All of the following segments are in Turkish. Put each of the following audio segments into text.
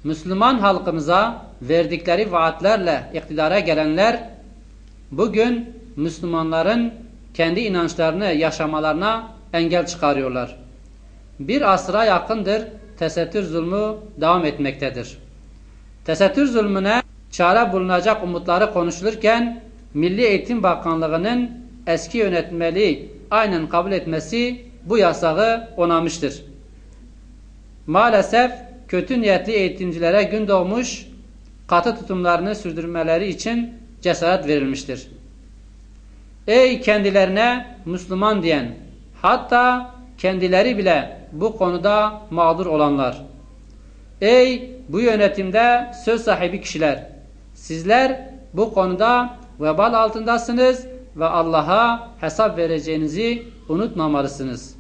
Müslüman halkımıza verdikleri vaatlerle iktidara gelenler bugün Müslümanların kendi inançlarını yaşamalarına engel çıkarıyorlar. Bir asra yakındır tesettür zulmü devam etmektedir. Tesettür zulmüne çare bulunacak umutları konuşulurken Milli Eğitim Bakanlığı'nın eski yönetmeliği aynen kabul etmesi bu yasağı onamıştır. Maalesef kötü niyetli eğitimcilere gün doğmuş, katı tutumlarını sürdürmeleri için cesaret verilmiştir. Ey kendilerine Müslüman diyen, hatta kendileri bile bu konuda mağdur olanlar! Ey bu yönetimde söz sahibi kişiler! Sizler bu konuda vebal altındasınız ve Allah'a hesap vereceğinizi unutmamalısınız.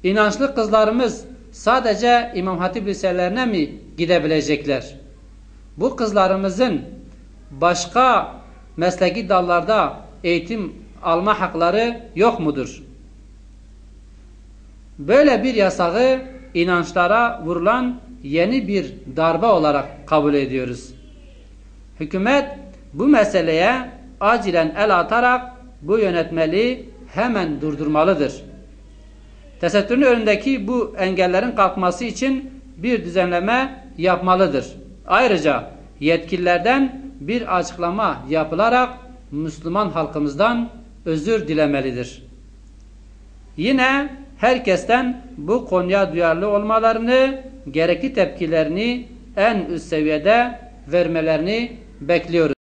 İnançlı kızlarımız sadece İmam Hatip liselerine mi gidebilecekler? Bu kızlarımızın başka mesleki dallarda eğitim alma hakları yok mudur? Böyle bir yasağı inançlara vurulan yeni bir darbe olarak kabul ediyoruz. Hükümet bu meseleye acilen el atarak bu yönetmeliği hemen durdurmalıdır. Tesettürün önündeki bu engellerin kalkması için bir düzenleme yapmalıdır. Ayrıca yetkililerden bir açıklama yapılarak Müslüman halkımızdan özür dilemelidir. Yine herkesten bu konuya duyarlı olmalarını, gerekli tepkilerini en üst seviyede vermelerini bekliyoruz.